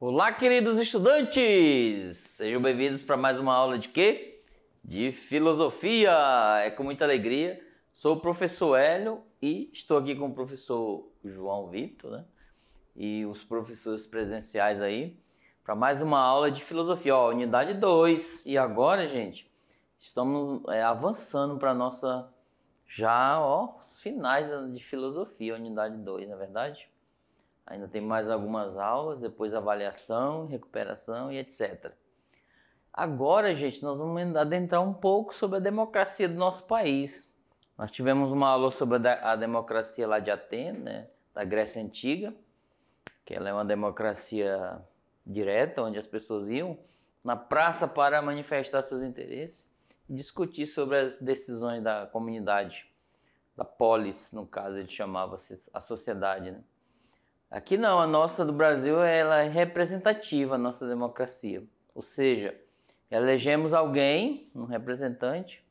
Olá, queridos estudantes! Sejam bem-vindos para mais uma aula de quê? De filosofia! É com muita alegria. Sou o professor Hélio e estou aqui com o professor João Vitor, né? E os professores presenciais aí para mais uma aula de filosofia, ó, unidade 2. E agora, gente, estamos avançando para nossa os finais de filosofia, unidade 2, não é verdade? Ainda tem mais algumas aulas, depois avaliação, recuperação e etc. Agora, gente, nós vamos adentrar um pouco sobre a democracia do nosso país. Nós tivemos uma aula sobre a democracia lá de Atenas, né, da Grécia Antiga, que ela é uma democracia direta, onde as pessoas iam na praça para manifestar seus interesses e discutir sobre as decisões da comunidade, da polis, no caso, ele chamava-se a sociedade, né? Aqui não, a nossa do Brasil ela é representativa, a nossa democracia. Ou seja, elegemos alguém, um representante,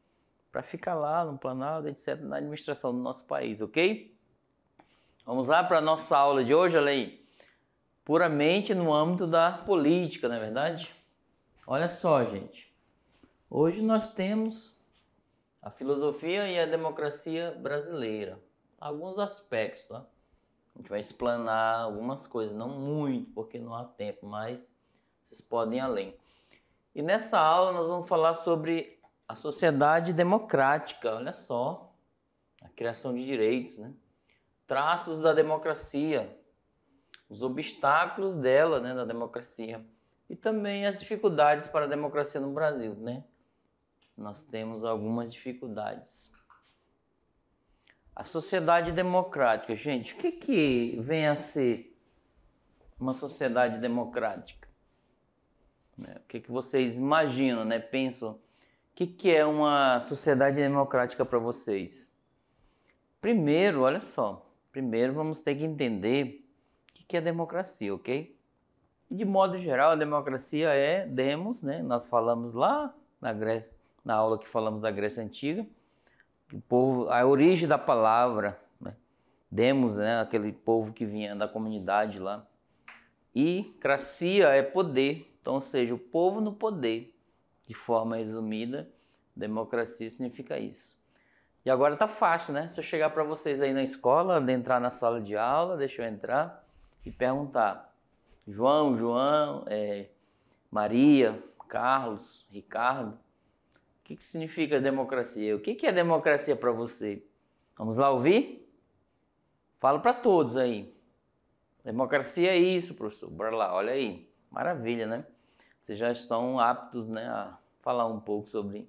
para ficar lá no Planalto, etc., na administração do nosso país, ok? Vamos lá para a nossa aula de hoje, olha aí. Puramente no âmbito da política, não é verdade? Olha só, gente. Hoje nós temos a filosofia e a democracia brasileira. Alguns aspectos, tá? A gente vai explanar algumas coisas, não muito, porque não há tempo, mas vocês podem ir além. E nessa aula nós vamos falar sobre a sociedade democrática, olha só, a criação de direitos, né? Traços da democracia, os obstáculos dela, né, da democracia, e também as dificuldades para a democracia no Brasil, né? Nós temos algumas dificuldades. A sociedade democrática, gente, o que vem a ser uma sociedade democrática? O que vocês imaginam, né? Pensam, o que é uma sociedade democrática para vocês? Primeiro, olha só, primeiro vamos ter que entender o que é democracia, ok? E de modo geral, a democracia é demos, né? Nós falamos lá na Grécia, na aula que falamos da Grécia Antiga, o povo, a origem da palavra, né? Demos, né? Aquele povo que vinha da comunidade lá. E cracia é poder, então, ou seja, o povo no poder. De forma resumida, democracia significa isso. E agora tá fácil, né? Se eu chegar para vocês aí na escola, entrar na sala de aula, deixa eu entrar e perguntar: João, Maria, Carlos, Ricardo, o que significa democracia? O que é democracia para você? Vamos lá ouvir? Fala para todos aí. Democracia é isso, professor. Bora lá, olha aí. Maravilha, né? Vocês já estão aptos, né, a falar um pouco sobre.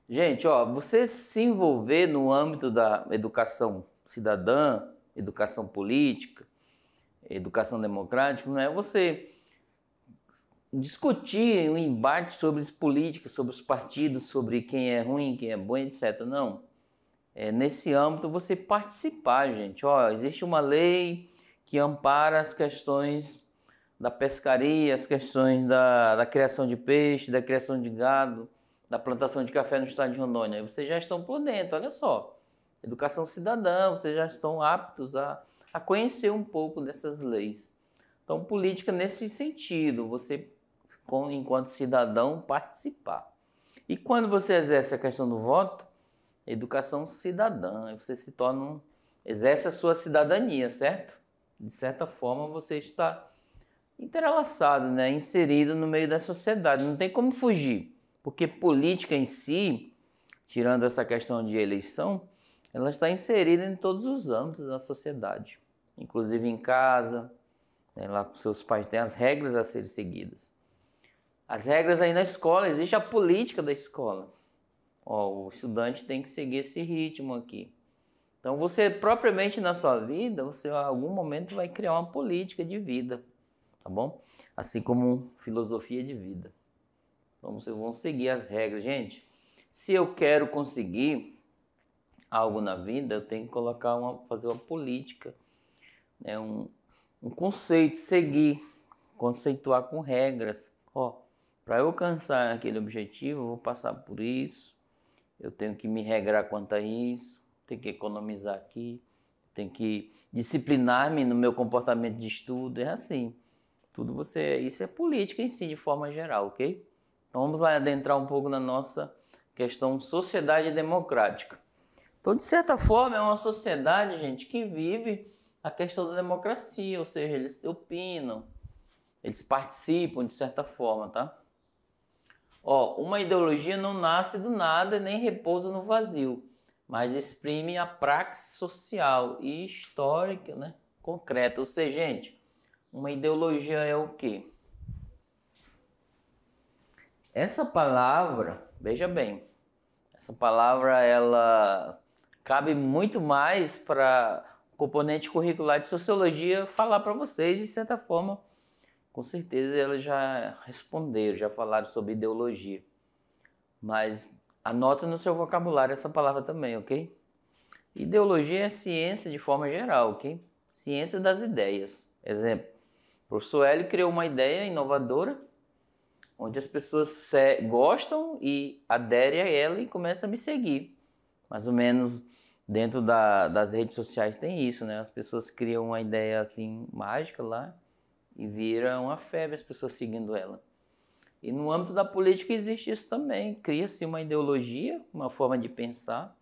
Gente, ó, você se envolver no âmbito da educação cidadã, educação política, educação democrática, não é você discutir um embate sobre política, sobre os partidos, sobre quem é ruim, quem é bom, etc. Não. Nesse âmbito você participar, gente. Ó, existe uma lei que ampara as questões da pescaria, as questões da criação de peixe, da criação de gado, da plantação de café no estado de Rondônia. Aí vocês já estão por dentro, olha só. Educação cidadã, vocês já estão aptos a conhecer um pouco dessas leis. Então, política nesse sentido, você, enquanto cidadão, participar. E quando você exerce a questão do voto, educação cidadã, você se torna exerce a sua cidadania, certo? De certa forma, você está entrelaçado, né? Inserido no meio da sociedade, não tem como fugir, porque política em si, tirando essa questão de eleição, ela está inserida em todos os âmbitos da sociedade, inclusive em casa, né? Lá com seus pais tem as regras a serem seguidas. As regras aí na escola, existe a política da escola. Ó, o estudante tem que seguir esse ritmo aqui. Então você propriamente na sua vida, você em algum momento vai criar uma política de vida, tá bom? Assim como filosofia de vida. Então vocês vão seguir as regras. Gente, se eu quero conseguir algo na vida, eu tenho que fazer uma política, né? um conceito, seguir, conceituar com regras. Ó, para eu alcançar aquele objetivo, eu vou passar por isso, eu tenho que me regrar quanto a isso, tenho que economizar aqui, tenho que disciplinar-me no meu comportamento de estudo, é assim. Isso é política em si, de forma geral, ok? Então vamos lá adentrar um pouco na nossa questão sociedade democrática. Então, de certa forma, é uma sociedade, gente, que vive a questão da democracia, ou seja, eles opinam, eles participam de certa forma, tá? Uma ideologia não nasce do nada nem repousa no vazio, mas exprime a praxe social e histórica, né, concreta. Ou seja, gente, uma ideologia é o quê? Essa palavra, veja bem, essa palavra ela cabe muito mais para o componente curricular de sociologia falar para vocês, de certa forma, com certeza elas já responderam, já falaram sobre ideologia. Mas anota no seu vocabulário essa palavra também, ok? Ideologia é ciência de forma geral, ok? Ciência das ideias. Exemplo, o professor Hélio criou uma ideia inovadora, onde as pessoas gostam e aderem a ela e começam a me seguir. Mais ou menos dentro das redes sociais tem isso, né? As pessoas criam uma ideia assim mágica lá e vira uma febre as pessoas seguindo ela. E no âmbito da política existe isso também. Cria-se uma ideologia, uma forma de pensar.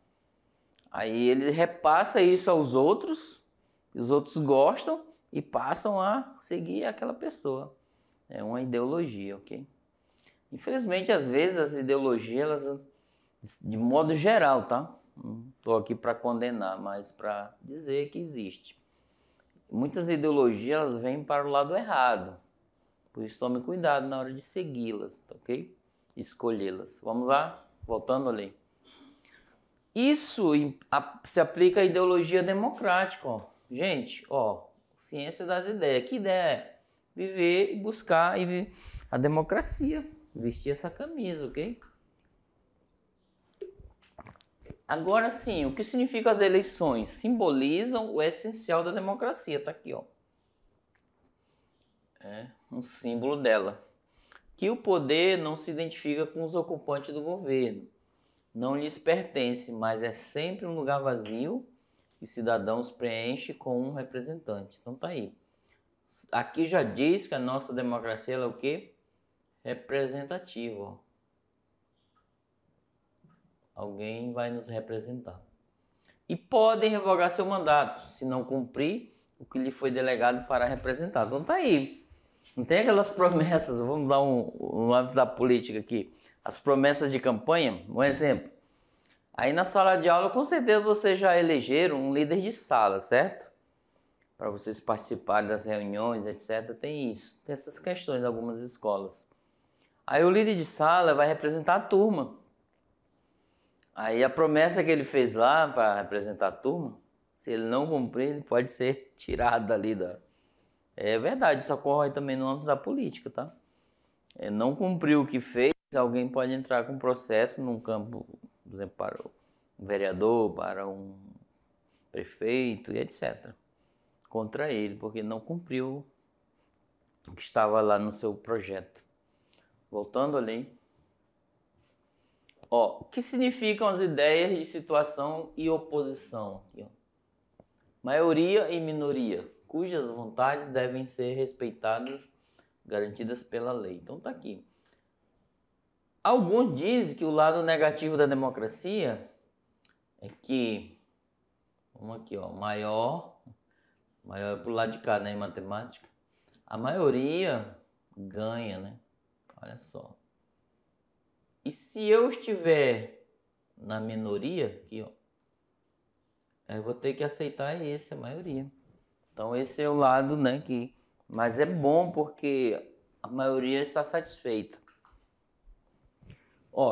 Aí ele repassa isso aos outros, e os outros gostam e passam a seguir aquela pessoa. É uma ideologia, ok? Infelizmente, às vezes, as ideologias, elas, de modo geral, tá? Não estou aqui para condenar, mas para dizer que existe. Muitas ideologias elas vêm para o lado errado. Por isso, tome cuidado na hora de segui-las, tá, ok? Escolhê-las. Vamos lá? Voltando ali. Isso se aplica à ideologia democrática, ó. Gente, ciência das ideias. Que ideia é? Viver e buscar a democracia. Vestir essa camisa, ok? Agora sim, o que significam as eleições? Simbolizam o essencial da democracia. Tá aqui, ó. É um símbolo dela. Que o poder não se identifica com os ocupantes do governo. Não lhes pertence, mas é sempre um lugar vazio e cidadãos preenchem com um representante. Então tá aí. Aqui já diz que a nossa democracia é o quê? Representativa. Ó. Alguém vai nos representar. E podem revogar seu mandato se não cumprir o que lhe foi delegado para representar. Então tá aí. Não tem aquelas promessas, vamos dar um âmbito da política aqui. As promessas de campanha, um exemplo. Aí na sala de aula, com certeza vocês já elegeram um líder de sala, certo? Para vocês participarem das reuniões, etc. Tem isso, tem essas questões em algumas escolas. Aí o líder de sala vai representar a turma. Aí a promessa que ele fez lá para representar a turma, se ele não cumprir, ele pode ser tirado dali da... É verdade, isso ocorre também no âmbito da política, tá? Não cumpriu o que fez, alguém pode entrar com processo num campo, por exemplo, para um vereador, para um prefeito e etc. Contra ele, porque não cumpriu o que estava lá no seu projeto. Voltando ali. O que significam as ideias de situação e oposição? Aqui, maioria e minoria, cujas vontades devem ser respeitadas, garantidas pela lei. Então tá aqui. Alguns dizem que o lado negativo da democracia é que, vamos aqui, maior pro lado de cá, né, em matemática, a maioria ganha, né? Olha só. E se eu estiver na minoria, aqui, eu vou ter que aceitar a maioria. Então esse é o lado, né, mas é bom porque a maioria está satisfeita.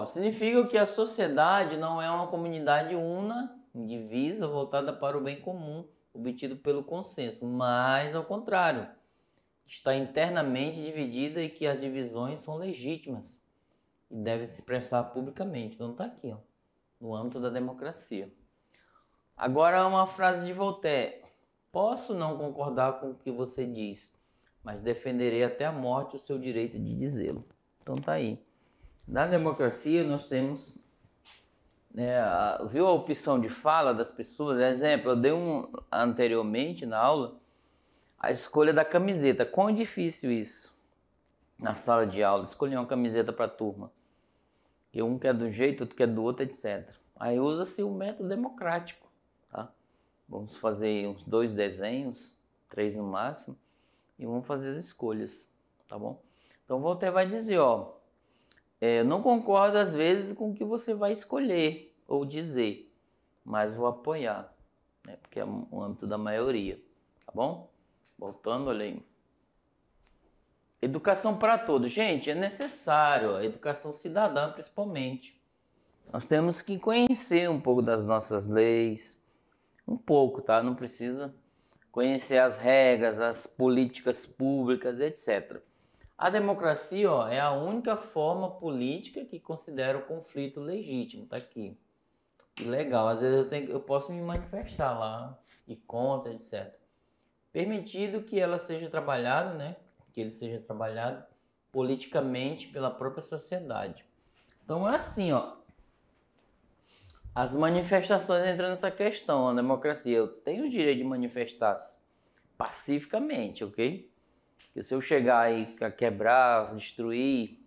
Significa que a sociedade não é uma comunidade una, indivisa, voltada para o bem comum, obtido pelo consenso, mas ao contrário, está internamente dividida e que as divisões são legítimas e devem se expressar publicamente. Então está aqui, no âmbito da democracia. Agora uma frase de Voltaire. Posso não concordar com o que você diz, mas defenderei até a morte o seu direito de dizê-lo. Então tá aí. Na democracia nós temos, viu a opção de fala das pessoas? Exemplo, eu dei anteriormente na aula A escolha da camiseta. Quão difícil isso? Na sala de aula, escolher uma camiseta para a turma. Que um quer de um jeito, outro quer do outro, etc. Aí usa-se o método democrático, tá? Vamos fazer uns 2 desenhos, 3 no máximo, e vamos fazer as escolhas, tá bom? Então Voltaire vai dizer, ó, eu não concordo às vezes com o que você vai escolher ou dizer, mas vou apoiar, né? Porque é o âmbito da maioria, tá bom? Voltando, olha aí. Educação para todos. Gente, é necessário, a educação cidadã principalmente. Nós temos que conhecer um pouco das nossas leis, um pouco, tá? Não precisa conhecer as regras, as políticas públicas, etc. A democracia, ó, é a única forma política que considera o conflito legítimo, tá aqui. E legal, às vezes eu posso me manifestar lá, e contra, etc. Permitido que ela seja trabalhada, né? Que ele seja trabalhado politicamente pela própria sociedade. Então é assim, ó. As manifestações entram nessa questão, a democracia. Eu tenho o direito de manifestar-se pacificamente, ok? Porque se eu chegar aí a quebrar, destruir,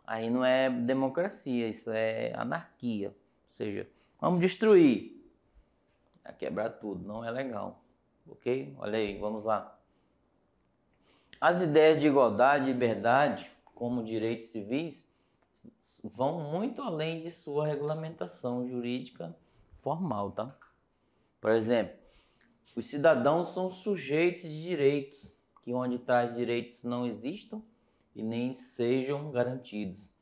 aí não é democracia, isso é anarquia. Ou seja, vamos destruir, a quebrar tudo, não é legal, ok? Olha aí, vamos lá. As ideias de igualdade e liberdade, como direitos civis, vão muito além de sua regulamentação jurídica formal, tá? Por exemplo, os cidadãos são sujeitos de direitos, que onde tais direitos não existam e nem sejam garantidos.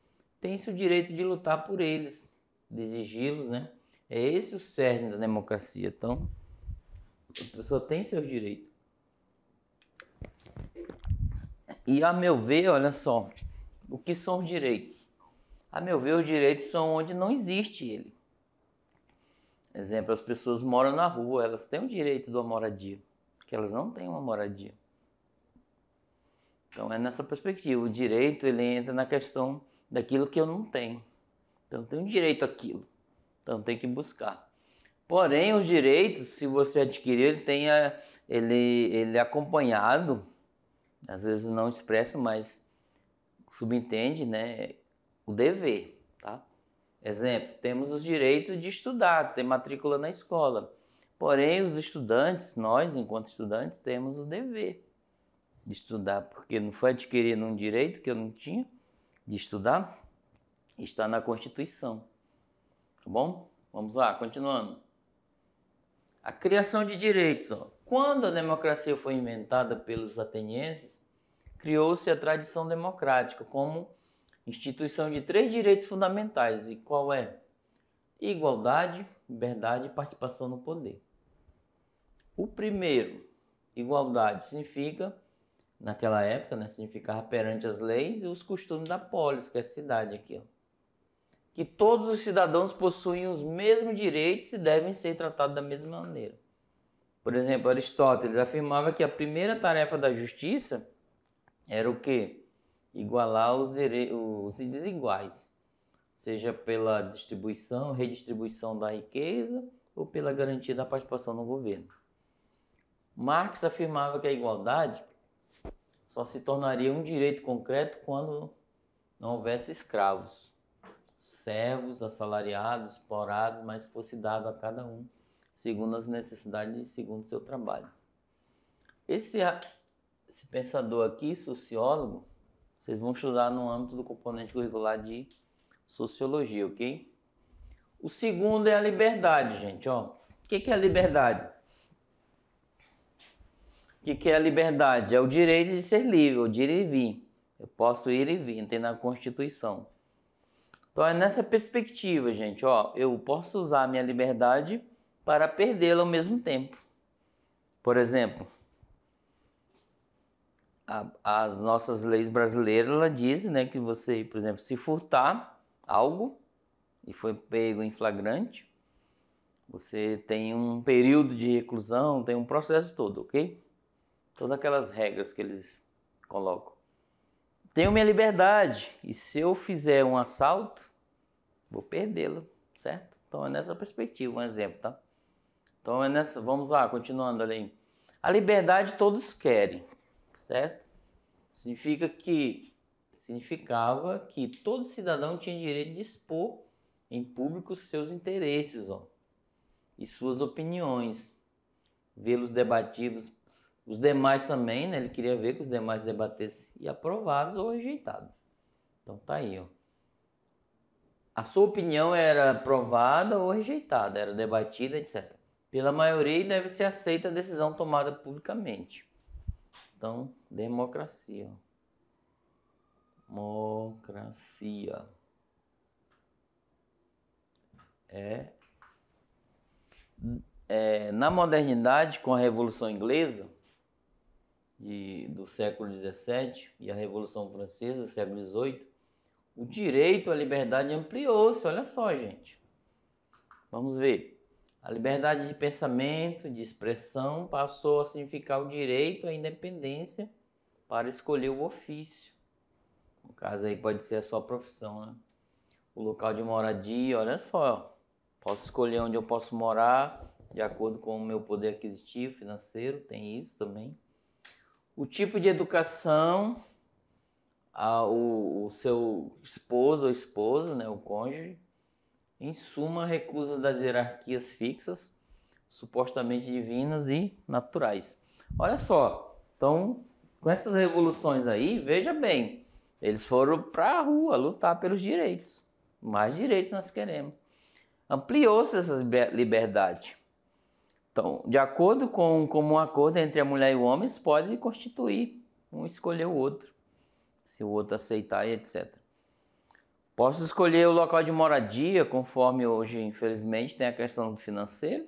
Tem-se o direito de lutar por eles, de exigi-los, né? É esse o cerne da democracia. Então, a pessoa tem seus direitos. E a meu ver, olha só, o que são os direitos? A meu ver, os direitos são onde não existe ele. Exemplo, as pessoas moram na rua, elas têm o direito de uma moradia, que elas não têm uma moradia. Então é nessa perspectiva, o direito ele entra na questão daquilo que eu não tenho. Então eu tenho direito àquilo, então tem que buscar. Porém, os direitos, se você adquirir, ele é acompanhado, às vezes não expressa, mas subentende, né, o dever, tá? Exemplo, temos os direitos de estudar, ter matrícula na escola. Porém, os estudantes, nós, enquanto estudantes, temos o dever de estudar, porque não foi adquirido um direito que eu não tinha de estudar, está na Constituição. Tá bom? Vamos lá, continuando. A criação de direitos. Ó. Quando a democracia foi inventada pelos atenienses, criou-se a tradição democrática como instituição de 3 direitos fundamentais. E qual é? Igualdade, liberdade e participação no poder. O primeiro, igualdade, significa, naquela época, né, significava perante as leis e os costumes da polis, que é a cidade aqui, ó. Que todos os cidadãos possuem os mesmos direitos e devem ser tratados da mesma maneira. Por exemplo, Aristóteles afirmava que a primeira tarefa da justiça era o quê? Igualar os desiguais, seja pela distribuição, redistribuição da riqueza ou pela garantia da participação no governo. Marx afirmava que a igualdade só se tornaria um direito concreto quando não houvesse escravos, servos, assalariados, explorados, mas fosse dado a cada um segundo as necessidades e segundo o seu trabalho. Esse pensador aqui, sociólogo, vocês vão estudar no âmbito do componente curricular de sociologia, ok? O segundo é a liberdade, gente. Ó. O que é a liberdade? O que é a liberdade? É o direito de ser livre, o de ir e vir. Eu posso ir e vir, tem na Constituição. Então é nessa perspectiva, gente. Ó, eu posso usar a minha liberdade para perdê-la ao mesmo tempo. Por exemplo, as nossas leis brasileiras, ela diz, né, que você, por exemplo, se furtar algo e foi pego em flagrante, você tem um período de reclusão, tem um processo todo, ok? Todas aquelas regras que eles colocam. Tenho minha liberdade e se eu fizer um assalto, vou perdê-la, certo? Então é nessa perspectiva, um exemplo, tá? Então é nessa, vamos lá, continuando ali. A liberdade todos querem, certo? Significava que todo cidadão tinha direito de expor em público seus interesses, e suas opiniões, vê-los debatidos. Os demais também, né? Ele queria ver que os demais debatessem e aprovados ou rejeitados. Então tá aí, ó. A sua opinião era aprovada ou rejeitada, era debatida, etc. Pela maioria e deve ser aceita a decisão tomada publicamente. Então, democracia. Democracia. Na modernidade, com a Revolução Inglesa do século XVII e a Revolução Francesa do século XVIII, o direito à liberdade ampliou-se. Olha só, gente. Vamos ver. A liberdade de pensamento, de expressão, passou a significar o direito à independência para escolher o ofício. No caso aí pode ser a sua profissão, né? O local de moradia, olha só. Posso escolher onde eu posso morar, de acordo com o meu poder aquisitivo, financeiro, tem isso também. O tipo de educação, o seu esposo ou esposa, né, o cônjuge, em suma, recusa das hierarquias fixas, supostamente divinas e naturais. Olha só, então, com essas revoluções aí, veja bem, eles foram para a rua lutar pelos direitos. Mais direitos nós queremos. Ampliou-se essa liberdade. Então, de acordo com um comum acordo entre a mulher e o homem, pode constituir um escolher o outro, se o outro aceitar e etc. Posso escolher o local de moradia, conforme hoje, infelizmente, tem a questão do financeiro,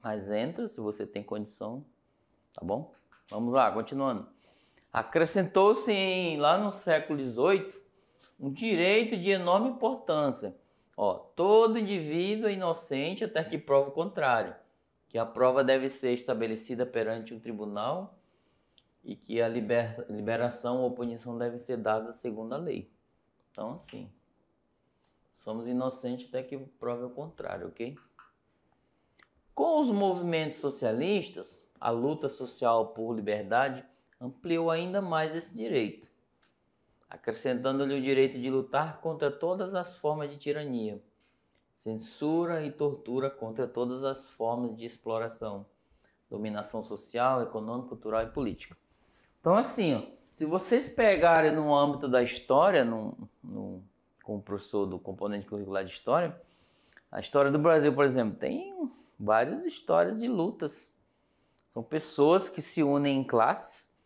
mas entra se você tem condição, tá bom? Vamos lá, continuando. Acrescentou-se lá no século XVIII um direito de enorme importância. Todo indivíduo é inocente até que prove o contrário, que a prova deve ser estabelecida perante um tribunal e que a liberação ou punição deve ser dada segundo a lei. Então, assim, somos inocentes até que prove o contrário, ok? Com os movimentos socialistas, a luta social por liberdade ampliou ainda mais esse direito, acrescentando-lhe o direito de lutar contra todas as formas de tirania, censura e tortura, contra todas as formas de exploração, dominação social, econômica, cultural e política. Então, assim, se vocês pegarem no âmbito da história, com o professor do componente curricular de história, a história do Brasil, por exemplo, tem várias histórias de lutas. São pessoas que se unem em classes.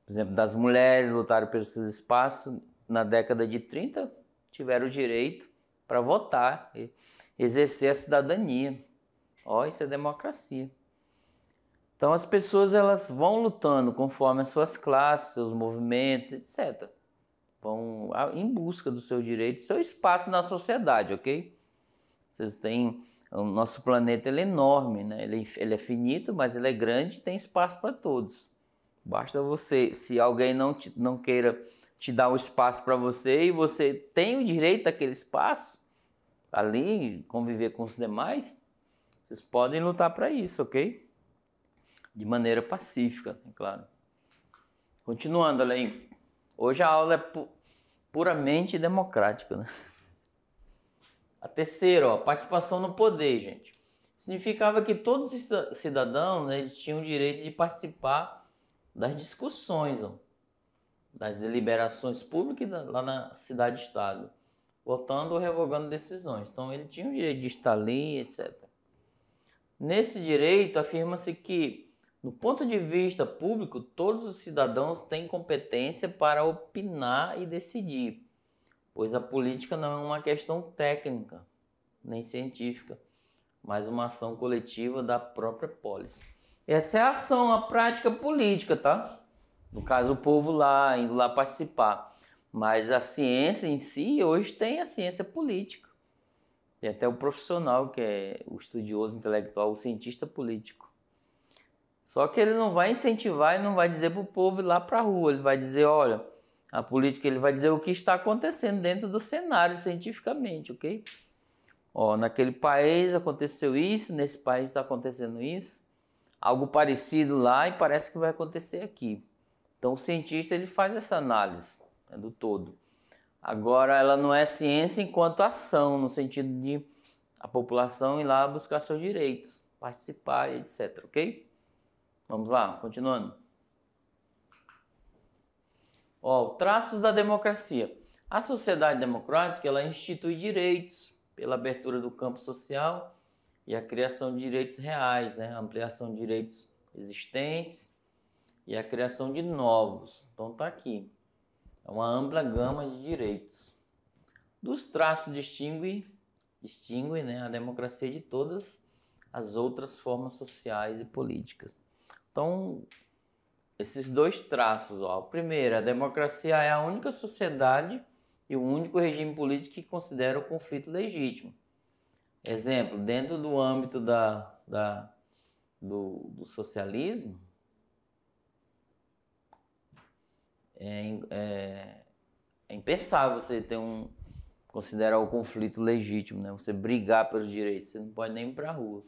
Por exemplo, das mulheres lutaram pelos seus espaços. Na década de 30, tiveram o direito para votar, e exercer a cidadania. Isso é democracia. Então, as pessoas elas vão lutando conforme as suas classes, seus movimentos, etc. Vão em busca do seu direito, do seu espaço na sociedade, ok? Vocês têm... O nosso planeta ele é enorme, né? Ele é finito, mas ele é grande e tem espaço para todos. Basta você, se alguém não queira te dar o espaço para você e você tem o direito àquele espaço, ali, conviver com os demais, vocês podem lutar para isso, ok? De maneira pacífica, é claro. Continuando, olha aí. Hoje a aula é puramente democrática, né? A terceira, participação no poder, gente. Significava que todos os cidadãos, né, eles tinham o direito de participar das discussões, das deliberações públicas lá na cidade-estado, votando ou revogando decisões. Então, ele tinha o direito de estar ali, etc. Nesse direito, afirma-se que, no ponto de vista público, todos os cidadãos têm competência para opinar e decidir, pois a política não é uma questão técnica, nem científica, mas uma ação coletiva da própria polis. Essa é a ação, a prática política, tá? No caso, o povo lá, indo lá participar. Mas a ciência em si, hoje tem a ciência política. Tem até o profissional, que é o estudioso intelectual, o cientista político. Só que ele não vai incentivar e não vai dizer para o povo ir lá para a rua. Ele vai dizer, olha, a política, ele vai dizer o que está acontecendo dentro do cenário cientificamente, ok? Naquele país aconteceu isso, nesse país está acontecendo isso. algo parecido lá e parece que vai acontecer aqui. Então o cientista ele faz essa análise, né, do todo. Agora ela não é ciência enquanto ação, no sentido de a população ir lá buscar seus direitos, participar, etc, ok? Vamos lá, continuando. Ó, traços da democracia. A sociedade democrática ela institui direitos pela abertura do campo social e a criação de direitos reais, né? A ampliação de direitos existentes e a criação de novos. Então tá aqui. É uma ampla gama de direitos. Dos traços distingue, né, a democracia de todas as outras formas sociais e políticas. Então, esses dois traços, ó. Primeiro, a democracia é a única sociedade e o único regime político que considera o conflito legítimo. Exemplo, dentro do âmbito do socialismo, é impensável você considerar o conflito legítimo, né? Você brigar pelos direitos, você não pode nem ir para a rua.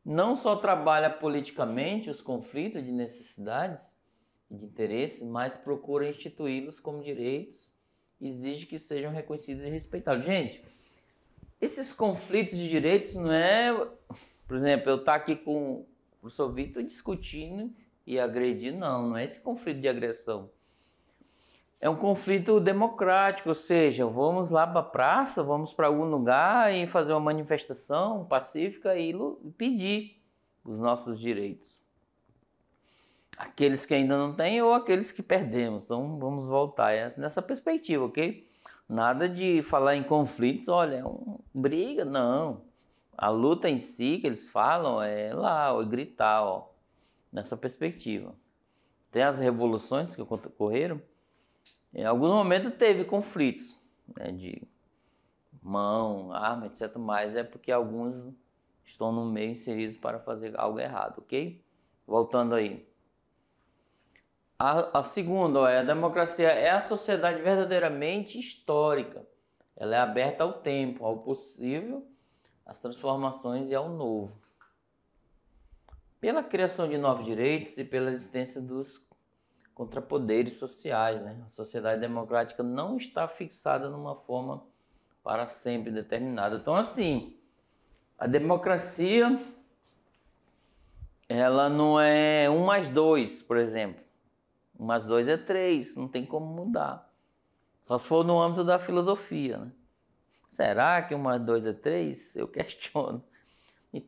Não só trabalha politicamente os conflitos de necessidades e de interesses, mas procura instituí-los como direitos e exige que sejam reconhecidos e respeitados. Gente, esses conflitos de direitos não é... Por exemplo, eu estar aqui com o professor Victor discutindo e agredindo, não é esse conflito de agressão. É um conflito democrático, ou seja, vamos lá para a praça, vamos para algum lugar e fazer uma manifestação pacífica e pedir os nossos direitos. Aqueles que ainda não têm ou aqueles que perdemos. Então vamos voltar nessa perspectiva, ok? Nada de falar em conflitos, olha, é uma briga, não. A luta em si que eles falam é lá, ó, gritar, ó, nessa perspectiva. Tem as revoluções que ocorreram. Em algum momento teve conflitos, né, de mão, arma, etc. Mas é porque alguns estão no meio inseridos para fazer algo errado, ok? Voltando aí. A segunda, a democracia é a sociedade verdadeiramente histórica. Ela é aberta ao tempo, ao possível, às transformações e ao novo. Pela criação de novos direitos e pela existência dos contrapoderes sociais, né? A sociedade democrática não está fixada numa forma para sempre determinada. Então, assim, a democracia, ela não é 1 mais 2, por exemplo. 1 mais 2 é 3, não tem como mudar. Só se for no âmbito da filosofia, né? Será que 1 mais 2 é 3? Eu questiono.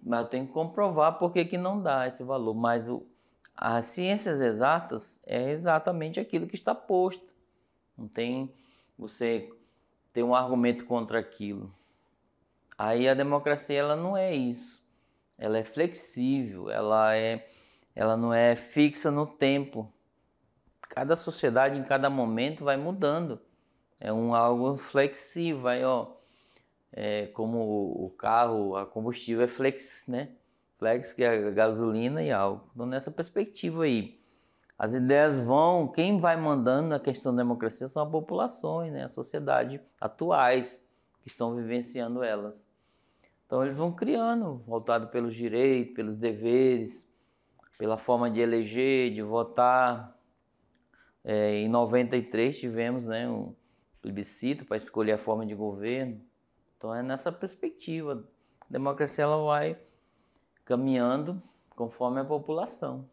Mas eu tenho que comprovar por que não dá esse valor. Mas as ciências exatas é exatamente aquilo que está posto. Não tem você ter um argumento contra aquilo. Aí a democracia ela não é isso. Ela é flexível, ela não é fixa no tempo. Cada sociedade em cada momento vai mudando. É algo flexível, vai, ó. Como o carro, a combustível é flex, né? Flex, que é gasolina e álcool. Então, nessa perspectiva aí, as ideias quem vai mandando na questão da democracia são as populações, né? A sociedade atuais, que estão vivenciando elas. Então, eles vão criando, voltado pelos direitos, pelos deveres, pela forma de eleger, de votar. Em 93 tivemos, né, um plebiscito para escolher a forma de governo. Então é nessa perspectiva. A democracia ela vai caminhando conforme a população.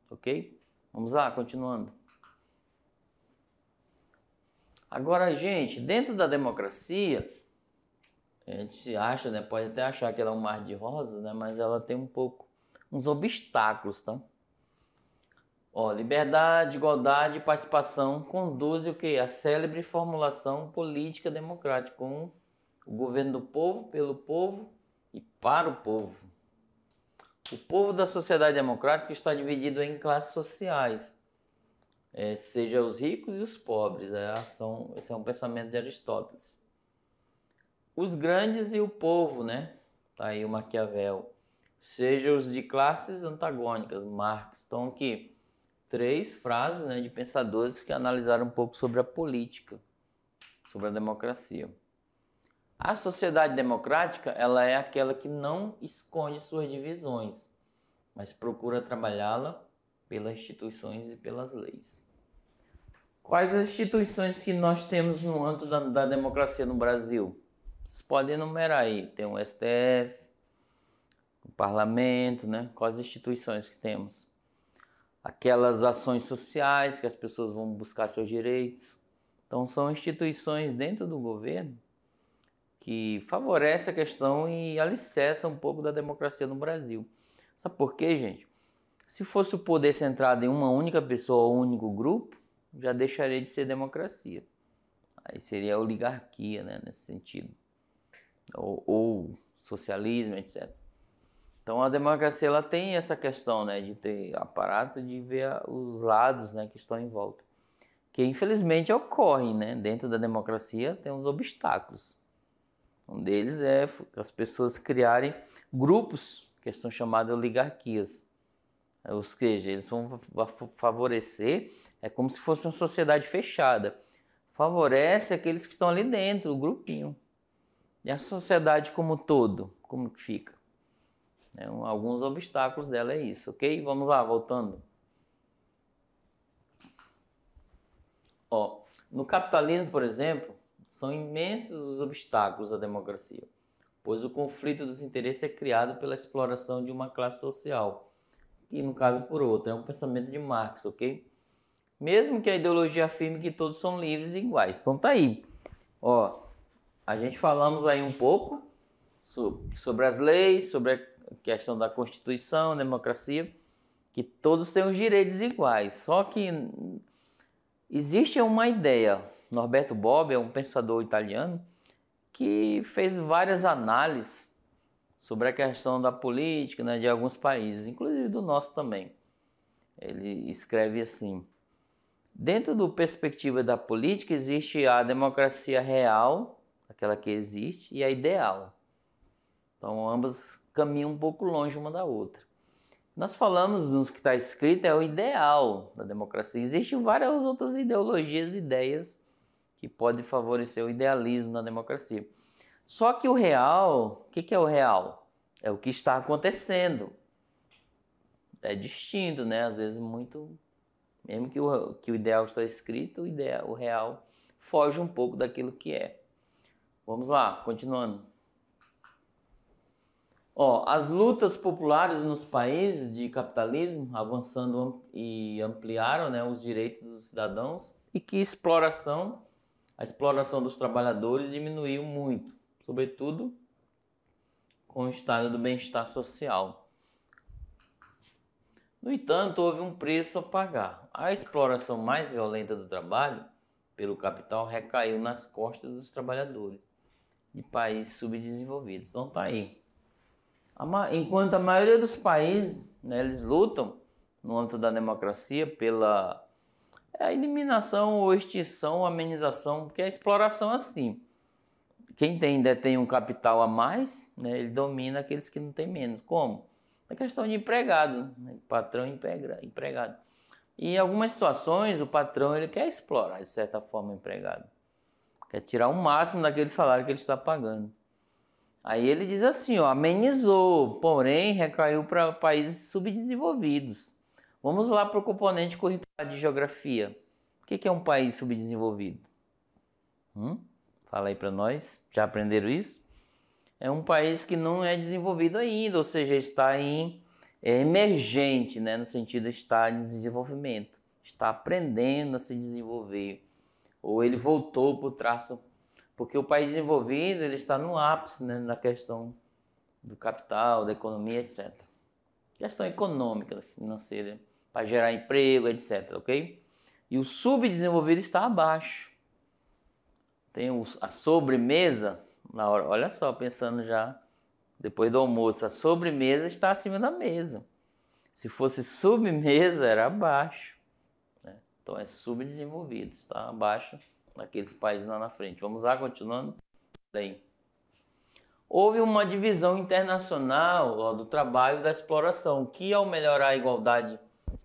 Ok? Vamos lá, continuando. Agora, gente, dentro da democracia, a gente acha, né, pode até achar que ela é um mar de rosas, né, mas ela tem uns obstáculos, tá? Ó, liberdade, igualdade e participação conduzem o quê? A célebre formulação política democrática, com o governo do povo, pelo povo e para o povo. O povo da sociedade democrática está dividido em classes sociais, seja os ricos e os pobres. Esse é um pensamento de Aristóteles. Os grandes e o povo, né? Tá aí o Maquiavel. Seja os de classes antagônicas, Marx. Estão aqui 3 frases, né, de pensadores que analisaram um pouco sobre a política, sobre a democracia. A sociedade democrática ela é aquela que não esconde suas divisões. mas procura trabalhá-la pelas instituições e pelas leis. Quais as instituições que nós temos no âmbito da democracia no Brasil? Vocês podem enumerar aí. Tem o STF, o Parlamento, né? Quais instituições que temos? Aquelas ações sociais que as pessoas vão buscar seus direitos. Então, são instituições dentro do governo que favorecem a questão e alicerçam um pouco da democracia no Brasil. Sabe por quê, gente? Se fosse o poder centrado em uma única pessoa ou um único grupo, já deixaria de ser democracia. Aí seria oligarquia, né, nesse sentido. Ou socialismo, etc. Então a democracia ela tem essa questão, né, de ter aparato de ver os lados, né, que estão em volta. Que infelizmente ocorrem, né? Dentro da democracia tem uns obstáculos. Um deles é as pessoas criarem grupos que são chamados oligarquias. Ou seja, eles vão favorecer, é como se fosse uma sociedade fechada. Favorece aqueles que estão ali dentro, o grupinho. E a sociedade como um todo, como que fica? Alguns obstáculos dela é isso, ok? Vamos lá, voltando. No capitalismo, por exemplo, são imensos os obstáculos à democracia, pois o conflito dos interesses é criado pela exploração de uma classe social, e no caso por outra, é um pensamento de Marx, ok? Mesmo que a ideologia afirme que todos são livres e iguais. Então tá aí. A gente falamos aí um pouco sobre as leis, sobre a questão da Constituição, democracia, que todos têm os direitos iguais. Só que existe uma ideia. Norberto Bobbio é um pensador italiano que fez várias análises sobre a questão da política, né, de alguns países, inclusive do nosso também. Ele escreve assim: dentro da perspectiva da política existe a democracia real, aquela que existe, e a ideal. Então ambas caminham um pouco longe uma da outra. Nós falamos nos que está escrito é o ideal da democracia. Existem várias outras ideologias, ideias que podem favorecer o idealismo na democracia. Só que o real, o que é o real? É o que está acontecendo. É distinto, né? Às vezes muito, mesmo que o ideal está escrito, o real foge um pouco daquilo que é. Vamos lá, continuando. As lutas populares nos países de capitalismo avançando e ampliaram, né, os direitos dos cidadãos e que a exploração dos trabalhadores diminuiu muito, sobretudo com o estado do bem-estar social. No entanto, houve um preço a pagar. A exploração mais violenta do trabalho pelo capital recaiu nas costas dos trabalhadores de países subdesenvolvidos. Então tá aí. Enquanto a maioria dos países, né, eles lutam no âmbito da democracia pela eliminação ou extinção ou amenização, porque a exploração é assim. Quem detém um capital a mais, né, ele domina aqueles que não têm menos. Como? É questão de empregado, né, patrão e empregado. E em algumas situações o patrão ele quer explorar de certa forma o empregado. Quer tirar o máximo daquele salário que ele está pagando. Aí ele diz assim, amenizou, porém recaiu para países subdesenvolvidos. Vamos lá para o componente curricular de geografia. O que é um país subdesenvolvido? Fala aí para nós, já aprenderam isso? É um país que não é desenvolvido ainda, ou seja, está emergente, né? No sentido de estar em desenvolvimento, está aprendendo a se desenvolver, ou ele voltou para o traço. Porque o país desenvolvido ele está no ápice, né, na questão do capital, da economia, etc. Questão econômica, financeira, para gerar emprego, etc. Ok? E o subdesenvolvido está abaixo. Tem a sobremesa, na hora, olha só, pensando já depois do almoço, a sobremesa está acima da mesa. Se fosse submesa, era abaixo. Né? Então é subdesenvolvido, está abaixo daqueles países lá na frente. Vamos lá, continuando. Bem, houve uma divisão internacional do trabalho e da exploração, que ao melhorar a igualdade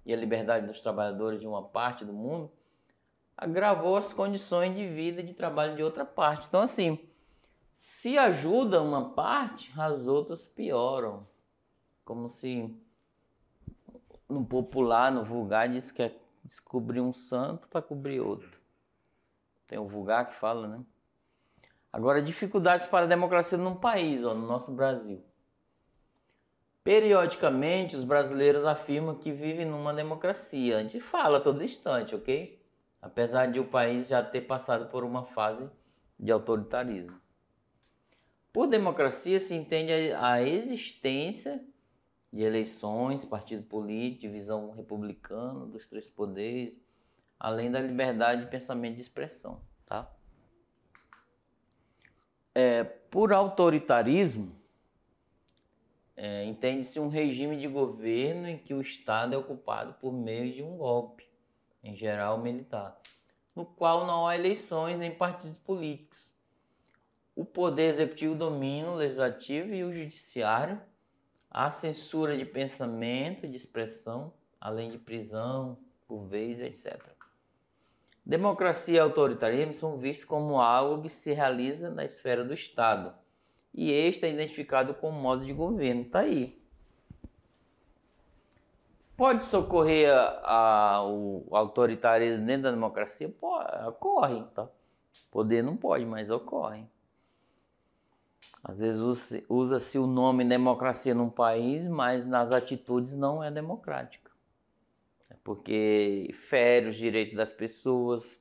e a liberdade dos trabalhadores de uma parte do mundo, agravou as condições de vida e de trabalho de outra parte. Então, assim, se ajuda uma parte, as outras pioram. Como se no popular, no vulgar, diz que é descobrir um santo para cobrir outro. Tem o vulgar que fala, né? Agora, dificuldades para a democracia num país, ó, no nosso Brasil. Periodicamente, os brasileiros afirmam que vivem numa democracia. A gente fala todo instante, ok? Apesar de o país já ter passado por uma fase de autoritarismo. Por democracia se entende a existência de eleições, partido político, divisão republicana dos três poderes, além da liberdade de pensamento e de expressão, tá? Por autoritarismo, entende-se um regime de governo em que o Estado é ocupado por meio de um golpe, em geral militar, no qual não há eleições nem partidos políticos. O poder executivo domina o legislativo e o judiciário, há censura de pensamento e de expressão, além de prisão, por vez, etc. Democracia e autoritarismo são vistos como algo que se realiza na esfera do Estado, e este é identificado como modo de governo. Está aí. Pode socorrer o autoritarismo dentro da democracia? Pode, ocorre. Tá? Poder não pode, mas ocorre. Às vezes usa-se o nome democracia num país, mas nas atitudes não é democrática. Porque fere os direitos das pessoas,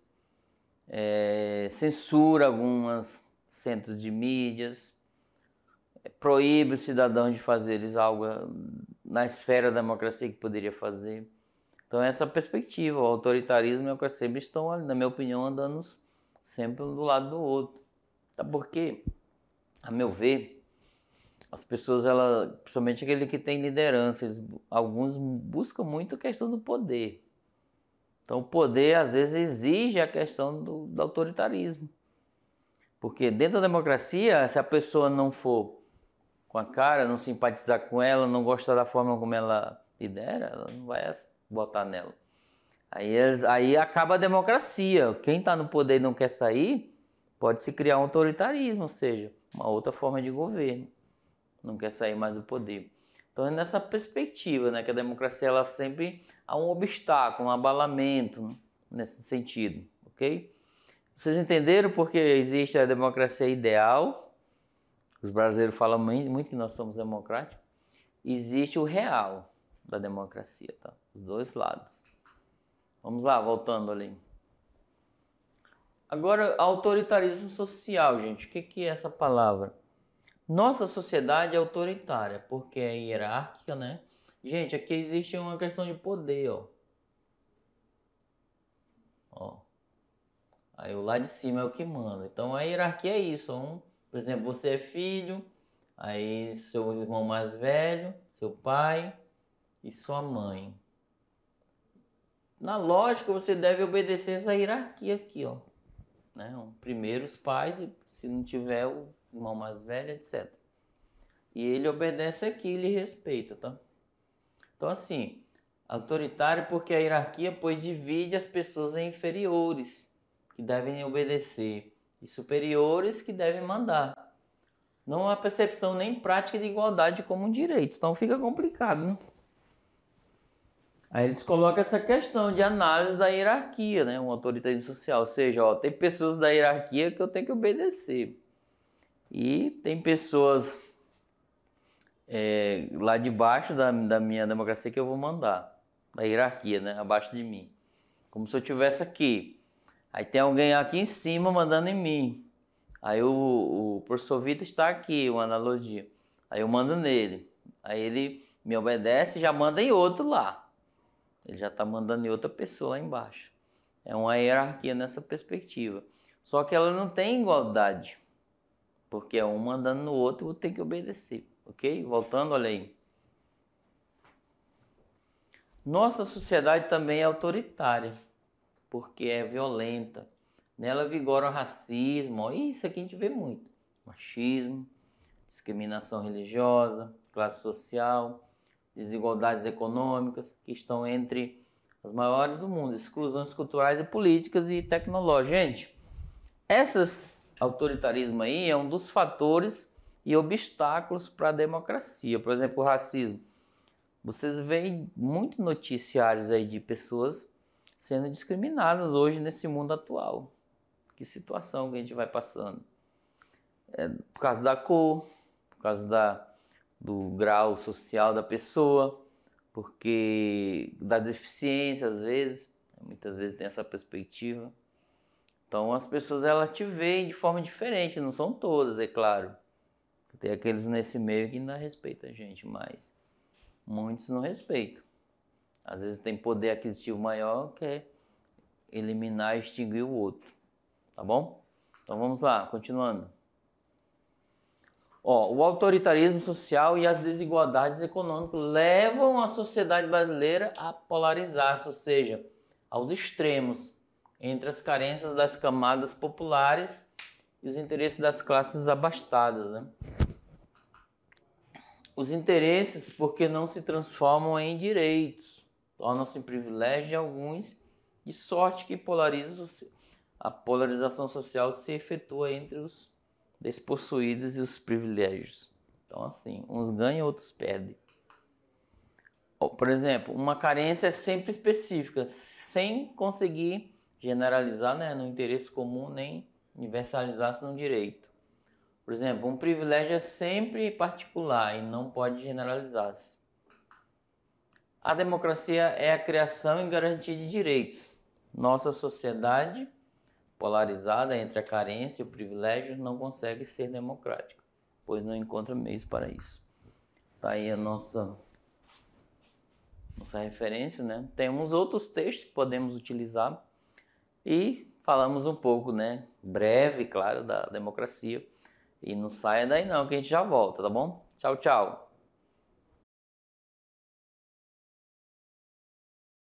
censura alguns centros de mídias, proíbe os cidadãos de fazerem algo na esfera da democracia que poderia fazer. Então essa perspectiva, o autoritarismo e a democracia sempre estão, na minha opinião, andando sempre um do lado do outro. Tá? Porque, a meu ver, as pessoas, principalmente aquele que tem liderança, alguns buscam muito a questão do poder. Então o poder às vezes exige a questão do autoritarismo. Porque dentro da democracia, se a pessoa não for com a cara, não simpatizar com ela, não gostar da forma como ela lidera, ela não vai botar nela. Aí acaba a democracia. Quem está no poder e não quer sair, pode se criar um autoritarismo, ou seja, uma outra forma de governo. Não quer sair mais do poder. Então é nessa perspectiva, né, que a democracia ela sempre há um obstáculo, um abalamento, né, nesse sentido, ok? Vocês entenderam porque existe a democracia ideal? Os brasileiros falam muito que nós somos democráticos. Existe o real da democracia, tá? Os dois lados. Vamos lá, voltando ali. Agora, autoritarismo social, gente. O que é essa palavra? Nossa sociedade é autoritária, porque é hierárquica, né? Gente, aqui existe uma questão de poder, ó. Aí o lá de cima é o que manda. Então a hierarquia é isso. Por exemplo, você é filho, aí seu irmão mais velho, seu pai e sua mãe. Na lógica, você deve obedecer essa hierarquia aqui, ó. Né? Primeiro os pais, se não tiver o irmão mais velho, etc. E ele obedece aqui, ele respeita, tá? Então assim, autoritário porque a hierarquia, pois, divide as pessoas em inferiores, que devem obedecer, e superiores que devem mandar. Não há percepção nem prática de igualdade como um direito. Então fica complicado, né? Aí eles colocam essa questão de análise da hierarquia, né? Um autoritarismo social. Ou seja, ó, tem pessoas da hierarquia que eu tenho que obedecer. E tem pessoas lá de baixo da minha democracia que eu vou mandar. Da hierarquia, né? Abaixo de mim. Como se eu estivesse aqui. Aí tem alguém aqui em cima mandando em mim. Aí o professor Vitor está aqui, uma analogia. Aí eu mando nele. Aí ele me obedece e já manda em outro lá. Ele já está mandando em outra pessoa lá embaixo. É uma hierarquia nessa perspectiva. Só que ela não tem igualdade. Porque é um mandando no outro, eu tenho que obedecer. Ok? Voltando, olha aí. Nossa sociedade também é autoritária. Porque é violenta. Nela vigora o racismo. Isso aqui a gente vê muito. Machismo, discriminação religiosa, classe social, desigualdades econômicas, que estão entre as maiores do mundo, exclusões culturais e políticas e tecnológicas. Gente, esses autoritarismo aí é um dos fatores e obstáculos para a democracia. Por exemplo, o racismo. Vocês veem muitos noticiários aí de pessoas sendo discriminadas hoje nesse mundo atual. Que situação que a gente vai passando. Por causa da cor, por causa do grau social da pessoa, porque da deficiência às vezes, muitas vezes tem essa perspectiva. Então as pessoas elas te veem de forma diferente, não são todas, é claro. Tem aqueles nesse meio que ainda respeitam a gente, mas muitos não respeitam. Às vezes tem poder aquisitivo maior, quer eliminar e extinguir o outro. Tá bom? Então vamos lá, continuando. O autoritarismo social e as desigualdades econômicas levam a sociedade brasileira a polarizar-se, ou seja, aos extremos, entre as carências das camadas populares e os interesses das classes abastadas, né? Os interesses, porque não se transformam em direitos, tornam-se privilégio de alguns, de sorte que a polarização social se efetua entre os despossuídos e os privilégios. Então, assim, uns ganham, outros perdem. Por exemplo, uma carência é sempre específica, sem conseguir generalizar, né, no interesse comum, nem universalizar-se no direito. Por exemplo, um privilégio é sempre particular e não pode generalizar-se. A democracia é a criação e garantia de direitos. Nossa sociedade, polarizada entre a carência e o privilégio, não consegue ser democrática, pois não encontra meios para isso. Está aí a nossa referência, né? Temos outros textos que podemos utilizar e falamos um pouco, né? Breve, claro, da democracia. E não saia daí não, que a gente já volta, tá bom? Tchau, tchau.